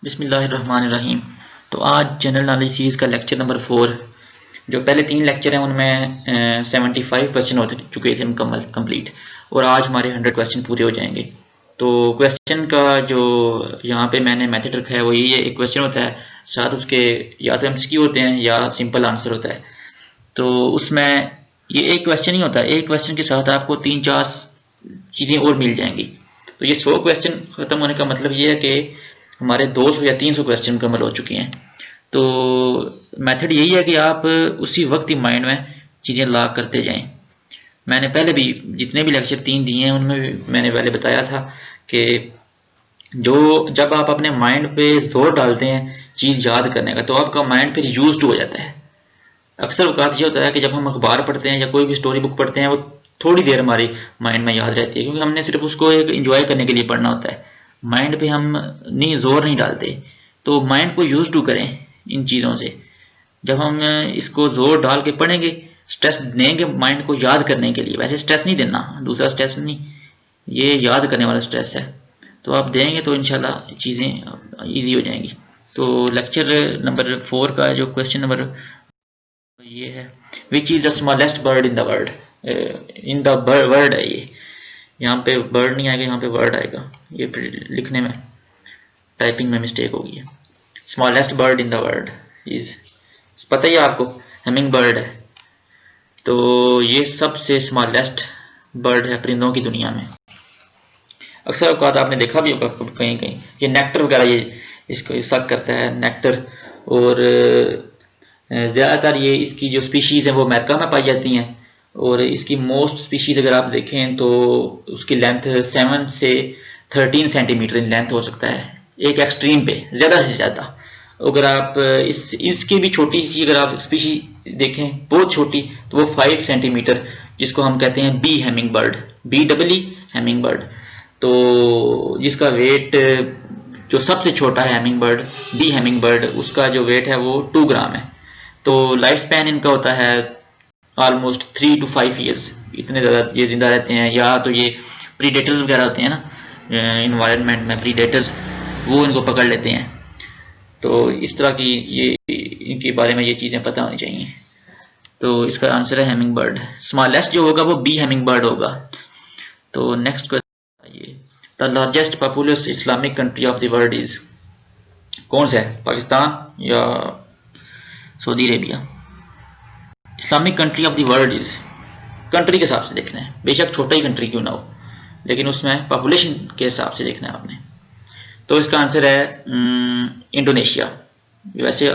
बिस्मिल्लाहिर्रहमानिर्रहीम। तो आज जनरल नॉलेज सीरीज़ का लेक्चर नंबर 4। जो पहले 3 लेक्चर हैं उनमें 75 क्वेश्चन हो चुके थे मुकम्मल कंप्लीट, और आज हमारे 100 क्वेश्चन पूरे हो जाएंगे। तो क्वेश्चन का जो यहाँ पे मैंने मेथड रखा है वो यही है, एक क्वेश्चन होता है, साथ उसके या तो एमसीक्यू होते हैं या सिंपल आंसर होता है। तो उसमें ये एक क्वेश्चन ही होता है, एक क्वेश्चन के साथ आपको 3-4 चीज़ें और मिल जाएंगी। तो ये 100 क्वेश्चन ख़त्म होने का मतलब ये है कि हमारे 200 या 300 क्वेश्चन मुकम्मल हो चुके हैं। तो मेथड यही है कि आप उसी वक्त ही माइंड में चीज़ें ला करते जाएं। मैंने पहले भी जितने भी लेक्चर 3 दिए हैं उनमें भी मैंने पहले बताया था कि जब आप अपने माइंड पे जोर डालते हैं चीज़ याद करने का, तो आपका माइंड फिर यूज्ड हो जाता है। अक्सर औकात ये होता है कि जब हम अखबार पढ़ते हैं या कोई भी स्टोरी बुक पढ़ते हैं, वो थोड़ी देर हमारी माइंड में याद रहती है, क्योंकि हमने सिर्फ उसको एक इंजॉय करने के लिए पढ़ना होता है। माइंड पे हम नहीं जोर नहीं डालते। तो माइंड को यूज टू करें इन चीज़ों से। जब हम इसको जोर डाल के पढ़ेंगे, स्ट्रेस देंगे माइंड को याद करने के लिए, वैसे स्ट्रेस नहीं देना, दूसरा स्ट्रेस नहीं, ये याद करने वाला स्ट्रेस है। तो आप देंगे तो इंशाल्लाह चीज़ें ईजी हो जाएंगी। तो लेक्चर नंबर 4 का जो क्वेश्चन नंबर ये है, which is the smallest bird in the world. In the world है ये, यहाँ पे बर्ड नहीं आएगा, यहाँ पे वर्ड आएगा। ये लिखने में टाइपिंग में मिस्टेक होगी है। Smallest bird in the world is, पता ही है आपको, हमिंग बर्ड है। तो ये सबसे स्मॉलेस्ट बर्ड है परिंदों की दुनिया में। अक्सर औकात आपने देखा भी होगा कहीं कहीं ये नेक्टर वगैरह ये इसको सक करता है, नेक्टर। और ज़्यादातर ये इसकी जो स्पीशीज़ हैं वो अमेरिका में पाई जाती हैं, और इसकी मोस्ट स्पीशीज़ अगर आप देखें तो उसकी लेंथ 7 से 13 सेंटीमीटर इन लेंथ हो सकता है, एक एक्सट्रीम पे ज़्यादा से ज़्यादा। अगर आप इसकी भी छोटी सी अगर आप स्पीशी देखें बहुत छोटी, तो वो 5 सेंटीमीटर, जिसको हम कहते हैं bee hummingbird, BEE hummingbird. तो जिसका वेट जो सबसे छोटा है hummingbird, bee hummingbird, उसका जो वेट है वो 2 ग्राम है। तो लाइफ स्पैन इनका होता है ऑलमोस्ट 3 to 5 ईयर्स, इतने ज़्यादा ये जिंदा रहते हैं। या तो ये प्रीडेटर्स वगैरह होते हैं ना इन्वायरमेंट में, प्रीडेटर्स वो इनको पकड़ लेते हैं। तो इस तरह की ये इनके बारे में ये चीज़ें पता होनी चाहिए। तो इसका आंसर है हैमिंग बर्ड। स्मॉलेस्ट जो होगा वो बी हैमिंग बर्ड होगा। तो नेक्स्ट क्वेश्चन आइए, the largest populace Islamic country of the world is, कौन सा है, पाकिस्तान या Saudi Arabia? Islamic country of the world is, country के हिसाब से देखना है, बेशक छोटा ही कंट्री क्यों ना हो, लेकिन उसमें पॉपुलेशन के हिसाब से देखना है आपने। तो इसका आंसर है इंडोनेशिया। वैसे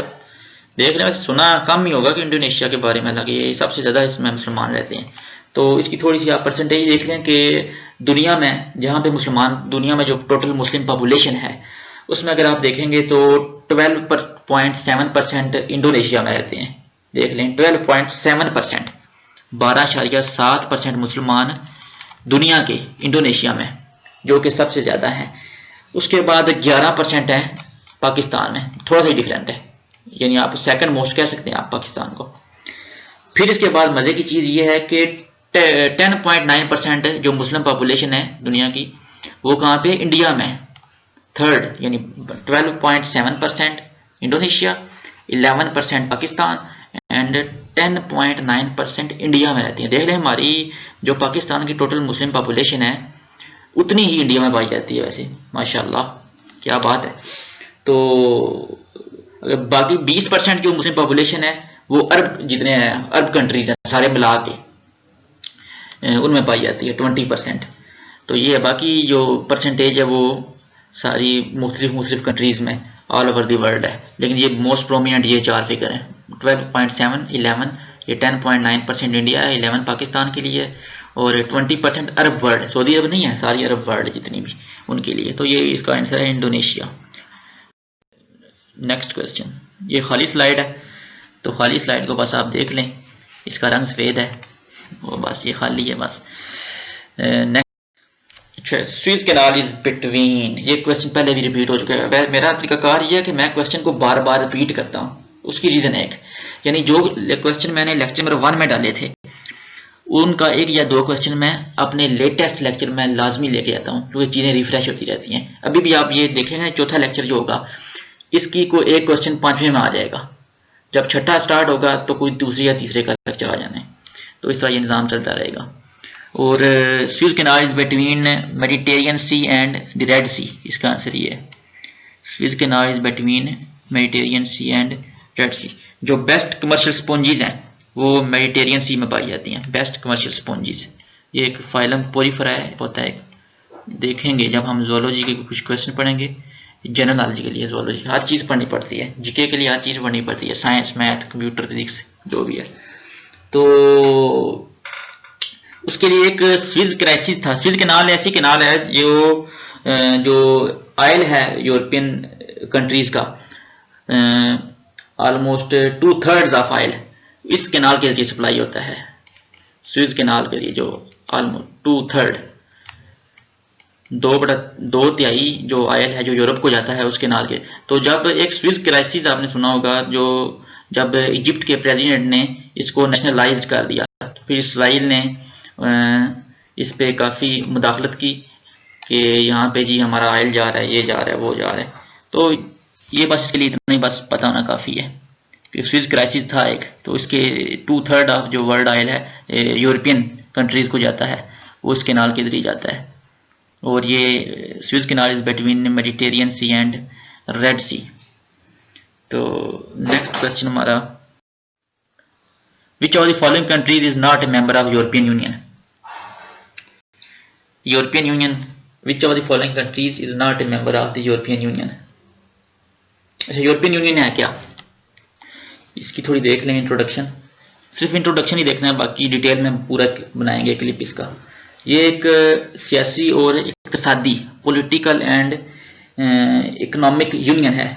देखने में सुना कम ही होगा कि इंडोनेशिया के बारे में, हालांकि सबसे ज़्यादा इसमें मुसलमान रहते हैं। तो इसकी थोड़ी सी आप परसेंटेज देख लें कि दुनिया में जहाँ पे मुसलमान, दुनिया में जो टोटल मुस्लिम पॉपुलेशन है उसमें अगर आप देखेंगे तो 12.7% इंडोनेशिया में रहते हैं। देख लें 12.7%, 12.7% मुसलमान दुनिया के इंडोनेशिया में, जो कि सबसे ज़्यादा है। उसके बाद 11% है पाकिस्तान में, थोड़ा सा ही डिफरेंट है, यानी आप सेकंड मोस्ट कह सकते हैं आप पाकिस्तान को। फिर इसके बाद मज़े की चीज़ ये है कि 10.9% जो मुस्लिम पॉपुलेशन है दुनिया की, वो कहाँ पे, इंडिया में थर्ड, यानी 12.7% इंडोनेशिया, 11% पाकिस्तान एंड 10.9% इंडिया में रहती है। देख लें हमारी जो पाकिस्तान की टोटल मुस्लिम पॉपुलेशन है उतनी ही इंडिया में पाई जाती है। वैसे माशाल्लाह क्या बात है। तो बाकी 20% जो मुस्लिम पॉपुलेशन है वो अरब, जितने हैं अरब कंट्रीज हैं सारे मिला के उनमें पाई जाती है 20%। तो ये है, बाकी जो परसेंटेज है वो सारी मुख्तलिफ कंट्रीज़ में ऑल ओवर दी वर्ल्ड है। लेकिन ये मोस्ट प्रोमिनेंट ये 4 फिगर हैं, 12.7, 11, ये 10.9% इंडिया है, 11 पाकिस्तान के लिए, और 20% अरब वर्ल्ड, सऊदी अरब नहीं है, सारी अरब वर्ल्ड जितनी भी उनके लिए। तो ये इसका आंसर है इंडोनेशिया। नेक्स्ट क्वेश्चन, ये खाली स्लाइड है, तो खाली स्लाइड को बस आप देख लें, इसका रंग सफ़ेद है, वो बस ये खाली है बस। स्वीज कैनाल इज बिटवीन, ये क्वेश्चन पहले भी रिपीट हो चुका है। मेरा तरीकाकार ये है कि मैं क्वेश्चन को बार बार रिपीट करता हूँ, उसकी रीज़न एक, यानी जो क्वेश्चन मैंने लेक्चर नंबर 1 में डाले थे उनका 1 या 2 क्वेश्चन मैं अपने लेटेस्ट लेक्चर में लाजमी लेके आता हूँ, क्योंकि चीज़ें रिफ्रेश होती रहती हैं। अभी भी आप ये देखेंगे चौथा लेक्चर जो होगा इसकी कोई एक क्वेश्चन 5वें में आ जाएगा, जब छठा स्टार्ट होगा तो कोई दूसरी या तीसरे का लेक्चर आ जाना है। तो इस तरह ये निज़ाम चलता रहेगा। और Suez Canal is between Mediterranean Sea and the Red Sea, इसका आंसर ये है। Suez Canal is between Mediterranean Sea and Red Sea. जो बेस्ट कमर्शियल स्पॉन्जीज हैं वो मेडिटेरियन सी में पाई जाती हैं, बेस्ट कमर्शियल स्पॉन्जीज। ये एक फाइलम पोरिफेरा होता है, देखेंगे जब हम ज़ूलॉजी के कुछ क्वेश्चन पढ़ेंगे। जनरल नॉलेज के लिए ज़ूलॉजी हर चीज़ पढ़नी पड़ती है, जीके के लिए हर चीज़ पढ़नी पड़ती है, साइंस, मैथ, कंप्यूटर, फिजिक्स जो भी है। तो उसके लिए एक स्विस क्राइसिस था। स्विस कैनाल ऐसी कैनाल है जो ऑयल है यूरोपियन कंट्रीज का, ऑलमोस्ट 2/3 ऑफ ऑयल इस कैनाल के लिए सप्लाई होता है। स्विस कैनाल के लिए जो ऑलमोस्ट 2/3, 2/3 जो ऑयल है जो यूरोप को जाता है उस कैनाल के। तो जब एक स्विस क्राइसिस आपने सुना होगा, जो जब इजिप्ट के प्रेसिडेंट ने इसको नेशनलाइज्ड कर दिया, तो फिर इसराइल ने इस पे काफ़ी मुदाखलत की कि यहाँ पे जी हमारा ऑयल जा रहा है, ये जा रहा है, वो जा रहा है। तो ये बस इसके लिए इतना ही बस पता होना काफ़ी है कि स्विस क्राइसिस था एक, तो इसके 2/3 ऑफ जो वर्ल्ड ऑयल है यूरोपियन कंट्रीज़ को जाता है, वो उस कैनाल के जरिए जाता है। और ये Suez Canal is between Mediterranean Sea and Red Sea. तो नेक्स्ट क्वेश्चन हमारा, which of the following countries is not a member of European Union. European Union, which of the following countries is not a member of the European Union. अच्छा, European Union है क्या, इसकी थोड़ी देख लें introduction, सिर्फ introduction ही देखना है, बाकी डिटेल में पूरा बनाएंगे क्लिप इसका। ये एक सियासी और इक़्तिसादी, पॉलिटिकल एंड इकोनॉमिक यूनियन है।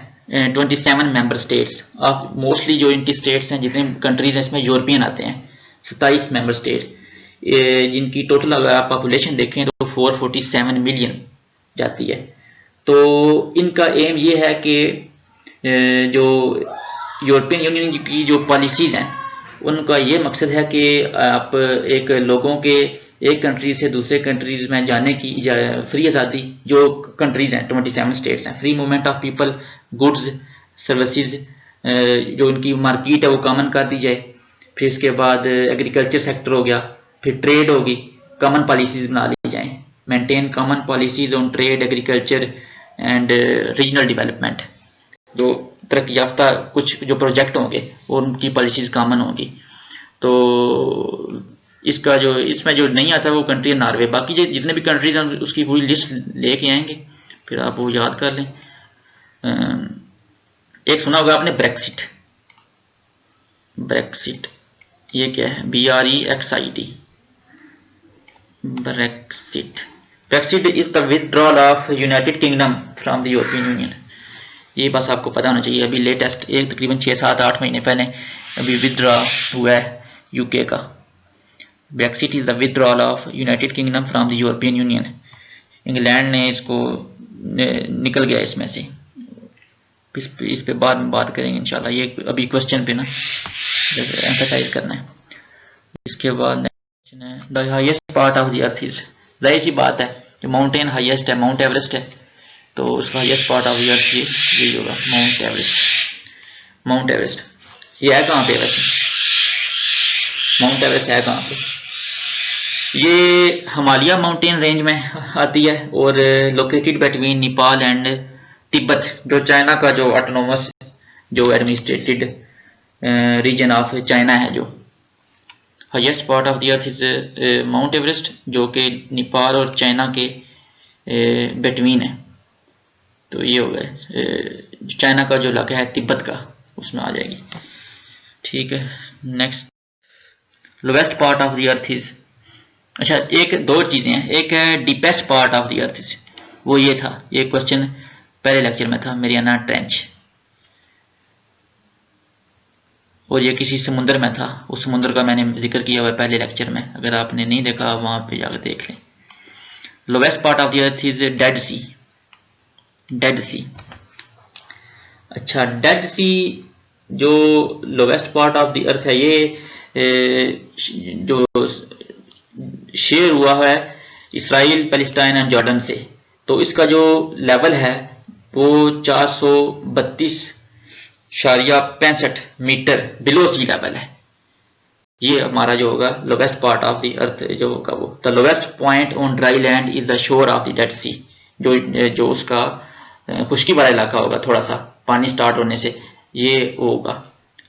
27 मेंबर स्टेट्स ऑफ, मोस्टली जो इनकी स्टेट्स हैं, जितने कंट्रीज हैं इसमें यूरोपियन आते हैं, 27 मेंबर स्टेट्स, जिनकी टोटल अगर आप पॉपुलेशन देखें तो 447 मिलियन जाती है। तो इनका एम ये है कि जो यूरोपियन यूनियन की जो पॉलिसीज़ हैं उनका ये मकसद है कि आप एक लोगों के एक कंट्री से दूसरे कंट्रीज में जाने की फ्री आज़ादी, जो कंट्रीज हैं 27 स्टेट्स हैं, free movement of people, goods, services, जो उनकी मार्केट है वो कॉमन कर दी जाए। फिर इसके बाद एग्रीकल्चर सेक्टर हो गया, फिर ट्रेड होगी, कॉमन पॉलिसीज बना ली जाएँ, maintain common policies on trade, agriculture and regional development. जो तरक्की याफ्ता कुछ जो प्रोजेक्ट होंगे और उनकी पॉलिसीज कॉमन होंगी। तो इसका जो इसमें जो नहीं आता वो कंट्री है नॉर्वे। बाकी जो जितने भी कंट्रीज हैं उसकी पूरी लिस्ट लेके आएंगे, फिर आप वो याद कर लें। एक सुना होगा आपने ब्रेक्सिट, ब्रेक्सिट ये क्या है, BREXIT, Brexit. Brexit is the withdrawal of United kingdom from the European union. ये बस आपको पता होना चाहिए। अभी लेटेस्ट एक तकरीबन 6, 7, 8 महीने पहले अभी विथड्रॉ हुआ है यूके का। Brexit is the withdrawal of United kingdom from the European union. England ने इसको निकल गया इसमें से। इस पे बाद में बात करेंगे इंशाल्लाह, ये अभी क्वेश्चन पे ना एम्फसाइज करना है। इसके बाद क्वेश्चन है, the highest part of the earth is, जाहिर सी बात है कि माउंटेन हाईएस्ट है, माउंट एवरेस्ट है, तो उसका हाईएस्ट पार्ट ऑफ द अर्थ यही होगा, माउंट एवरेस्ट। माउंट एवरेस्ट ये है कहाँ पे वैसे, माउंट एवरेस्ट है कहाँ पे? ये हिमालय माउंटेन रेंज में आती है और located between Nepal and Tibet, जो चाइना का जो ऑटोनोमस जो एडमिनिस्ट्रेटेड रीजन ऑफ चाइना है। जो highest part of the earth is mount Everest, जो कि नेपाल और चाइना के बिटवीन है। तो ये हो गया चाइना का जो इलाका है तिब्बत का, उसमें आ जाएगी। ठीक है, next, lowest part of the earth is, अच्छा एक दो चीजें हैं, एक है deepest part of the earth is, वो ये था, ये क्वेश्चन पहले लेक्चर में था, मेरियाना ट्रेंच, और ये किसी समुद्र में था, उस समुद्र का मैंने जिक्र किया हुआ पहले लेक्चर में, अगर आपने नहीं देखा वहां पे जाकर देख लें। Lowest part of the earth is dead Sea, Dead Sea. अच्छा, डेड सी जो lowest part of the earth है, ये जो शेयर हुआ है इसराइल, पैलेस्टाइन एंड जॉर्डन से, तो इसका जो लेवल है वो 432.65 मीटर बिलो सी लेवल है। ये हमारा जो होगा lowest part of the earth जो होगा वो। The lowest point on dry land is the shore of the Dead Sea. जो उसका खुश्की वाला इलाका होगा, थोड़ा सा पानी स्टार्ट होने से, ये होगा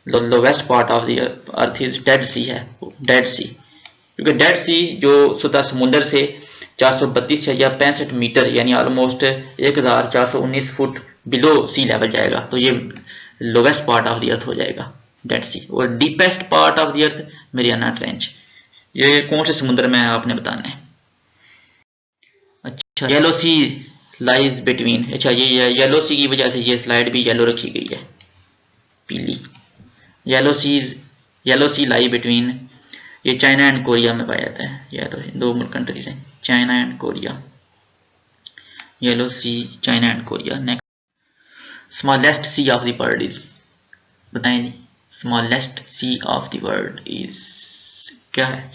lowest part of the earth is dead sea है, डेड सी। क्योंकि डेड सी जो सतह समुद्र से 432.65 मीटर यानी ऑलमोस्ट 1419 फुट बिलो सी लेवल जाएगा, तो ये लोवेस्ट पार्ट ऑफ द अर्थ हो जाएगा डेड सी। और deepest part of the earth Mariana trench. ये कौन से समुद्र में है आपने बताना है। अच्छा, येलो सी लाइज बिटवीन। अच्छा, ये येलो सी की वजह से ये स्लाइड भी येलो रखी गई है, पीली। येलो सी लाई बिटवीन, ये चाइना एंड कोरिया में पाया जाता है। येलो दो कंट्रीज हैं, China and Korea. Yellow sea, China and Korea. Next, smallest sea of the world is, बताएं जी। Smallest sea of the world is क्या है,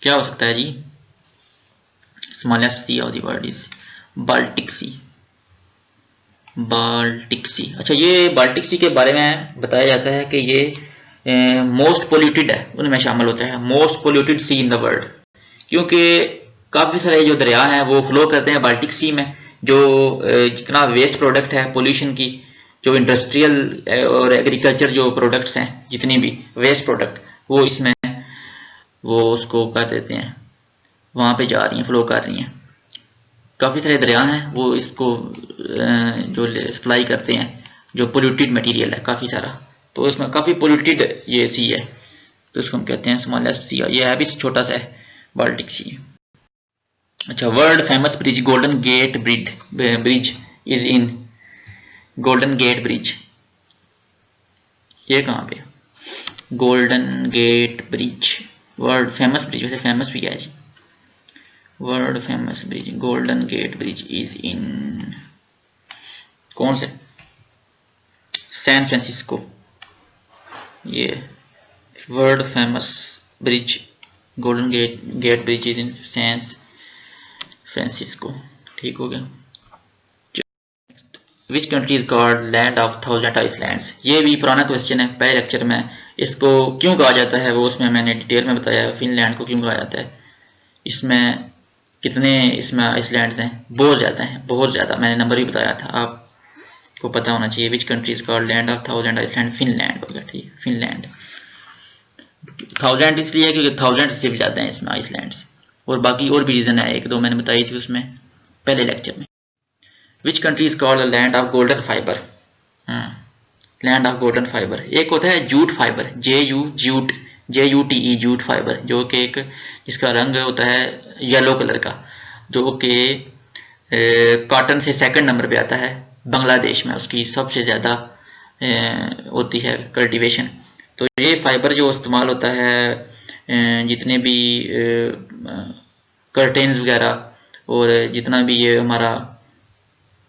क्या हो सकता है जी। Smallest sea of the world is Baltic sea. Baltic sea. अच्छा, ये बाल्टिक सी के बारे में बताया जाता है कि ये मोस्ट पोल्यूटेड है, उनमें शामिल होता है, most polluted sea in the world. क्योंकि काफ़ी सारे जो दरिया हैं वो फ्लो करते हैं बाल्टिक सी में। जो जितना वेस्ट प्रोडक्ट है पोल्यूशन की, जो इंडस्ट्रियल और एग्रीकल्चर जो प्रोडक्ट्स हैं, जितनी भी वेस्ट प्रोडक्ट, वो इसमें वो उसको क्या देते हैं, वहाँ पे जा रही हैं, फ्लो कर रही हैं। काफ़ी सारे दरिया हैं वो इसको जो सप्लाई करते हैं, जो पोल्यूटेड मटेरियल है काफ़ी सारा, तो इसमें काफ़ी पोल्यूटेड ये सी है, तो इसको हम कहते हैं स्मॉलेस्ट सी। ये है भी छोटा सा है, बाल्टिक सी। अच्छा, world famous bridge golden gate bridge is in, golden gate bridge ये कहाँ पे, golden gate bridge world famous bridge, वैसे फेमस भी है जी। World famous bridge golden gate bridge is in कौन से, सैन फ्रांसिस्को। ये world famous bridge golden gate bridge is in San Francisco, ठीक हो गया। Which country is called land of 1000 islands. ये भी पुराना क्वेश्चन है, पहले लेक्चर में इसको क्यों कहा जाता है वो उसमें मैंने डिटेल में बताया है। फिनलैंड को क्यों कहा जाता है, इसमें कितने इसमें आइसलैंड्स हैं, बहुत ज़्यादा हैं, बहुत ज़्यादा। मैंने नंबर भी बताया था, आपको पता होना चाहिए। Which country is called land of 1000 Iceland, Finland हो गया, ठीक। फिनलैंड 1000 इसलिए क्योंकि 1000 से भी ज़्यादा हैं इसमें आइसलैंड्स, और बाकी और भी रीज़न है, एक दो मैंने बताई थी उसमें पहले लेक्चर में। विच country is called land of golden fibre, land of golden fibre. एक होता है jute fibre, JUTE jute fibre, जो कि एक जिसका रंग होता है येलो कलर का, जो कि कॉटन से सेकंड नंबर पे आता है। बांग्लादेश में उसकी सबसे ज़्यादा होती है कल्टीवेशन। तो ये फाइबर जो इस्तेमाल होता है जितने भी कर्टेन्स वगैरह और जितना भी ये हमारा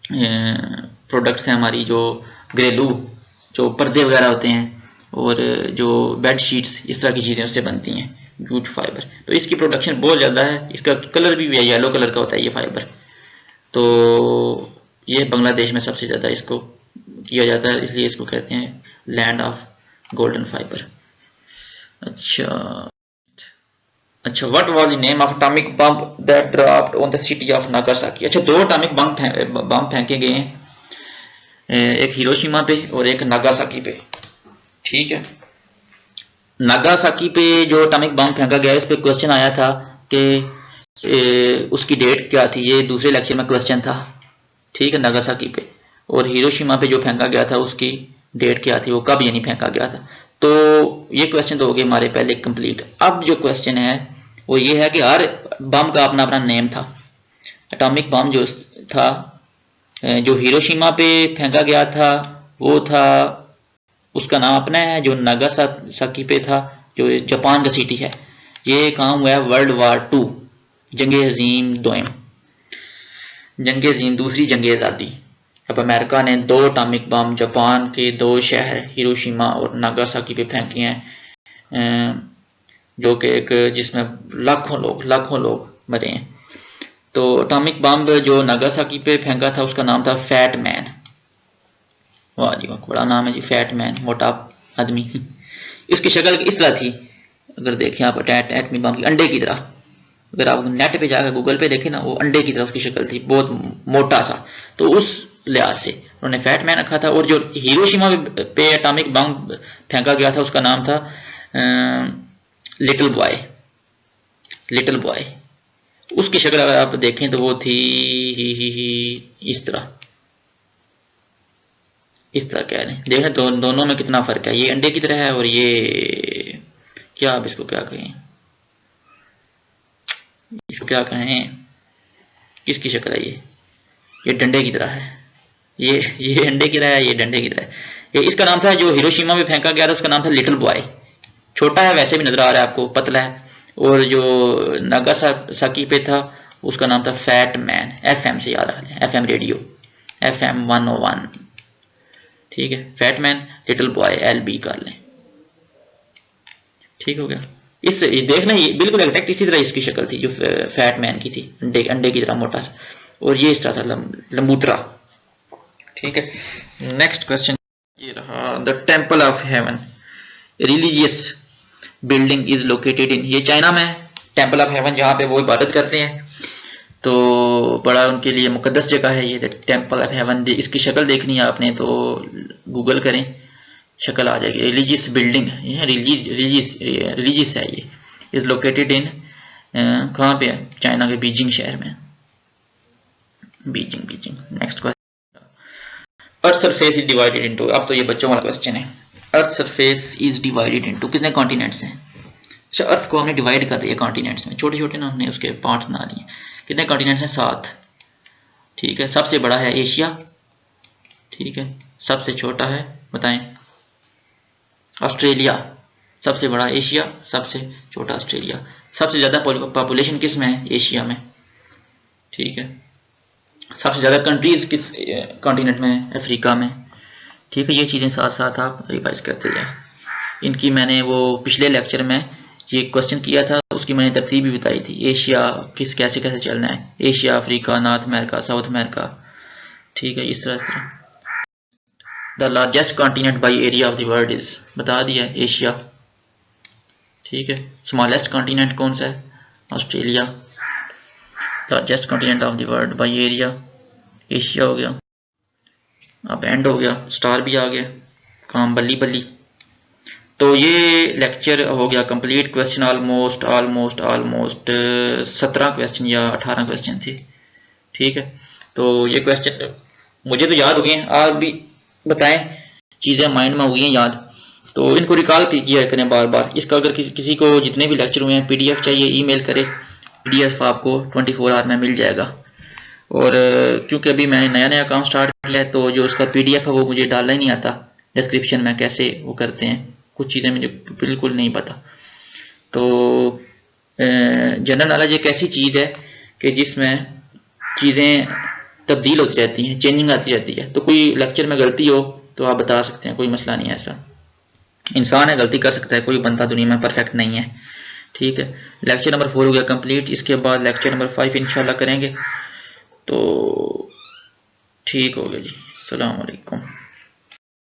प्रोडक्ट्स हैं, हमारी जो घरेलू जो पर्दे वगैरह होते हैं और जो बेड शीट्स, इस तरह की चीज़ें उससे बनती हैं, जूट फाइबर। तो इसकी प्रोडक्शन बहुत ज़्यादा है, इसका कलर भी येलो कलर का होता है ये फाइबर। तो ये बांग्लादेश में सबसे ज़्यादा इसको किया जाता है, इसलिए इसको कहते हैं लैंड ऑफ गोल्डन फाइबर। अच्छा, what was the name of atomic bomb that dropped on the city of Nagasaki. अच्छा, दो एटॉमिक बम फेंके गए हैं, एक हिरोशिमा पे और एक नागासाकी पे, ठीक है। नागासाकी पे जो एटॉमिक बम फेंका गया इस पे क्वेश्चन आया था कि उसकी डेट क्या थी, ये दूसरे लेक्चर में क्वेश्चन था, ठीक है, नागासाकी पे। और हिरोशिमा पे जो फेंका गया था उसकी डेट क्या थी, वो कब यानी फेंका गया था। तो ये क्वेश्चन तो हो गए हमारे पहले कंप्लीट। अब जो क्वेश्चन है वो ये है कि हर बम का अपना अपना नेम था। एटॉमिक बम जो था जो हिरोशिमा पे फेंका गया था वो था, उसका नाम अपना है। जो नागासाकी पे था, जो जापान का सिटी है, ये कहाँ हुआ है, वर्ल्ड वार 2, जंग अजीम दोयम, जंग अजीम दूसरी जंग आज़ादी। अब अमेरिका ने दो एटॉमिक बम जापान के दो शहर हिरोशिमा और नागासाकी पे फेंके हैं, जो कि एक जिसमें लाखों लोग मरे हैं। तो एटॉमिक बम जो नागासाकी पे फेंका था उसका नाम था फैट मैन। वाह जी वाह, बड़ा नाम है जी, फैट मैन, मोटा आदमी। इसकी शक्ल इस तरह थी, अगर देखें आप एटमी बम की, अंडे की तरह। अगर आप नेट पे जाकर गूगल पे देखें ना, वो अंडे की तरह उसकी शक्ल थी, बहुत मोटा सा। तो उस लिहाज से उन्होंने फैट मैन रखा था। और जो हिरोशिमा पे एटॉमिक बम फेंका गया था उसका नाम था लिटिल बॉय। लिटिल बॉय, उसकी शक्ल अगर आप देखें तो वो थी इस तरह, इस तरह कह लें। देखें दोनों में कितना फर्क है, ये अंडे की तरह है और ये क्या, आप इसको क्या कहें, इसको क्या कहें, किसकी शक्ल है ये डंडे की तरह है। ये अंडे की तरह है, ये डंडे की तरह है। ये इसका नाम था, जो हिरोशिमा में फेंका गया था उसका नाम था लिटिल बॉय। छोटा है, वैसे भी नजर आ रहा है आपको, पतला है। और जो नागासाकी पे था उसका नाम था फैट मैन। FM से याद रख लें, FM रेडियो, FM 101। ठीक है, fat man, little boy, LB कर लें। ठीक हो गया। इस देख लें, ये बिल्कुल एग्जैक्ट इसी तरह इसकी शक्ल थी जो फैट मैन की थी, अंडे की तरह मोटा सा। और ये इस तरह था लंबूतरा। ठीक है, नेक्स्ट क्वेश्चन ये रहा, the temple of haven religious building is located in, ये चाइना में है टेम्पल ऑफ हेवन, जहाँ पे वो इबादत करते हैं। तो बड़ा उनके लिए मुकद्दस जगह है ये, द टेम्पल ऑफ हेवन। इसकी शक्ल देखनी है आपने तो गूगल करें, शक्ल आ जाएगी। रिलीजियस बिल्डिंग, रिलीजियस है ये। इज लोकेटेड इन, कहाँ पे है, चाइना के बीजिंग शहर में। Beijing. Next question, earth surface is divided into, अब तो ये बच्चों वाला क्वेश्चन है। Earth surface is divided into, कितने कॉन्टिनेंट्स हैं। अच्छा, अर्थ को हमने डिवाइड कर दिया कॉन्टिनेंट्स में, छोटे छोटे ना हमने उसके पार्ट बना दिए। कितने कॉन्टिनेंट्स हैं, 7। ठीक है, सबसे बड़ा है एशिया। ठीक है, सबसे छोटा है, बताएं, ऑस्ट्रेलिया। सबसे बड़ा एशिया, सबसे छोटा ऑस्ट्रेलिया। सबसे ज़्यादा पॉपुलेशन किस में है, एशिया में। ठीक है, सबसे ज़्यादा कंट्रीज किस कॉन्टिनेंट में है, अफ्रीका में। ठीक है, ये चीज़ें साथ साथ आप रिवाइज करते जाएं। इनकी मैंने वो पिछले लेक्चर में ये क्वेश्चन किया था, उसकी मैंने तरतीब भी बताई थी। एशिया कैसे कैसे चलना है, Asia, Africa, north America, south America. ठीक है, इस तरह। The largest continent by area of the world is, बता दिया, एशिया। ठीक है, स्मॉलेस्ट कॉन्टिनेंट कौन सा है, Australia. Largest continent of the world by area, Asia हो गया। अब एंड हो गया, स्टार भी आ गया, काम बल्ली बल्ली। तो ये लेक्चर हो गया कंप्लीट। क्वेश्चन ऑलमोस्ट 17 क्वेश्चन या 18 क्वेश्चन थे। ठीक है, तो ये क्वेश्चन मुझे तो याद हो गए, आप भी बताएं, चीज़ें माइंड में हो गई हैं याद, तो इनको रिकॉल किया करें बार बार। इसका अगर किसी को जितने भी लेक्चर हुए हैं PDF चाहिए, ईमेल करें, PDF आपको 24 आवर में मिल जाएगा। और क्योंकि अभी मैंने नया अकाउंट स्टार्ट किया है, तो जो उसका PDF है वो मुझे डालना ही नहीं आता, डिस्क्रिप्शन में कैसे वो करते हैं, कुछ चीज़ें मुझे बिल्कुल नहीं पता। तो जनरल नॉलेज एक ऐसी चीज़ है कि जिसमें चीज़ें तब्दील होती रहती हैं, चेंजिंग आती रहती है। तो कोई लेक्चर में गलती हो तो आप बता सकते हैं, कोई मसला नहीं है। ऐसा इंसान है, गलती कर सकता है, कोई बंदा दुनिया में परफेक्ट नहीं है। ठीक है, लेक्चर नंबर 4 हो गया कंप्लीट। इसके बाद लेक्चर नंबर 5 इंशाल्लाह करेंगे। तो ठीक हो गया जी, अस्सलाम वालेकुम।